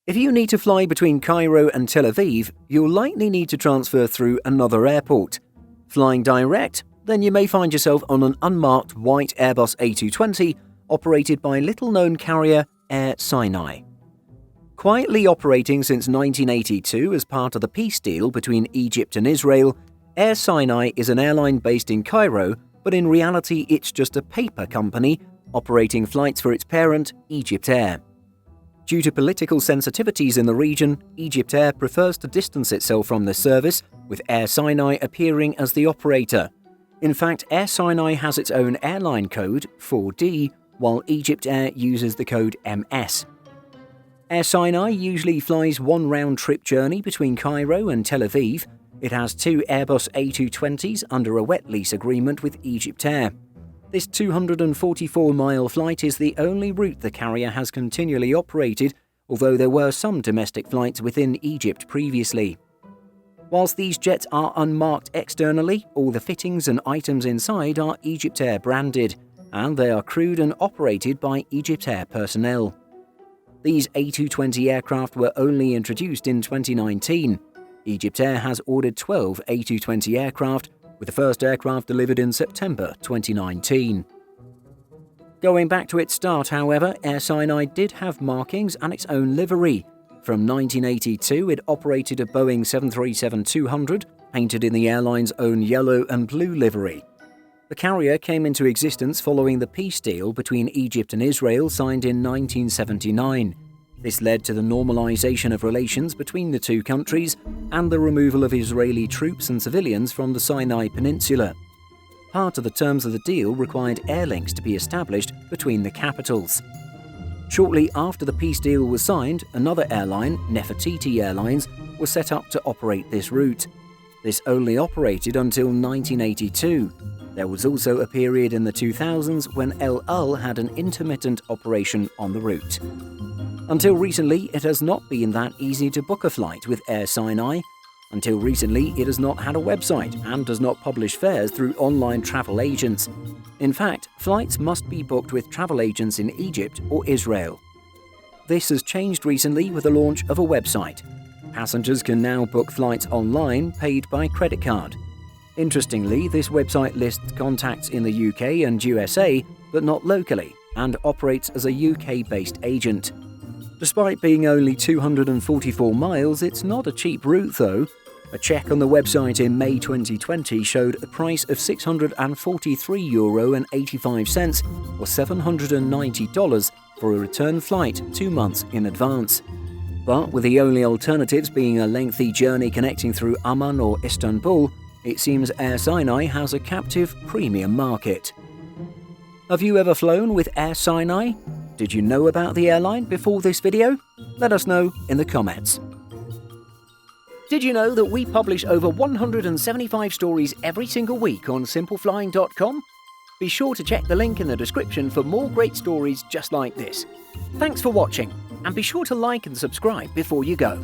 If you need to fly between Cairo and Tel Aviv, you'll likely need to transfer through another airport. Flying direct, then you may find yourself on an unmarked white Airbus A220 operated by little-known carrier Air Sinai. Quietly operating since 1982 as part of the peace deal between Egypt and Israel, Air Sinai is an airline based in Cairo, but in reality it's just a paper company operating flights for its parent, Egypt Air. Due to political sensitivities in the region, Egypt Air prefers to distance itself from the service, with Air Sinai appearing as the operator. In fact, Air Sinai has its own airline code, 4D, while Egypt Air uses the code MS. Air Sinai usually flies one round-trip journey between Cairo and Tel Aviv. It has 2 Airbus A220s under a wet lease agreement with Egypt Air. This 244-mile flight is the only route the carrier has continually operated, although there were some domestic flights within Egypt previously. Whilst these jets are unmarked externally, all the fittings and items inside are Egypt Air branded, and they are crewed and operated by Egypt Air personnel. These A220 aircraft were only introduced in 2019. Egypt Air has ordered 12 A220 aircraft, with the first aircraft delivered in September 2019. Going back to its start, however, Air Sinai did have markings and its own livery. From 1982, it operated a Boeing 737-200, painted in the airline's own yellow and blue livery. The carrier came into existence following the peace deal between Egypt and Israel signed in 1979. This led to the normalization of relations between the two countries and the removal of Israeli troops and civilians from the Sinai Peninsula. Part of the terms of the deal required air links to be established between the capitals. Shortly after the peace deal was signed, another airline, Nefertiti Airlines, was set up to operate this route. This only operated until 1982. There was also a period in the 2000s when El Al had an intermittent operation on the route. Until recently, it has not been that easy to book a flight with Air Sinai. Until recently, it has not had a website and does not publish fares through online travel agents. In fact, flights must be booked with travel agents in Egypt or Israel. This has changed recently with the launch of a website. Passengers can now book flights online paid by credit card. Interestingly, this website lists contacts in the UK and USA, but not locally, and operates as a UK-based agent. Despite being only 244 miles, it's not a cheap route though. A check on the website in May 2020 showed a price of €643.85 or $790 for a return flight 2 months in advance. But with the only alternatives being a lengthy journey connecting through Amman or Istanbul, it seems Air Sinai has a captive premium market. Have you ever flown with Air Sinai? Did you know about the airline before this video? Let us know in the comments. Did you know that we publish over 175 stories every single week on simpleflying.com? Be sure to check the link in the description for more great stories just like this. Thanks for watching, and be sure to like and subscribe before you go.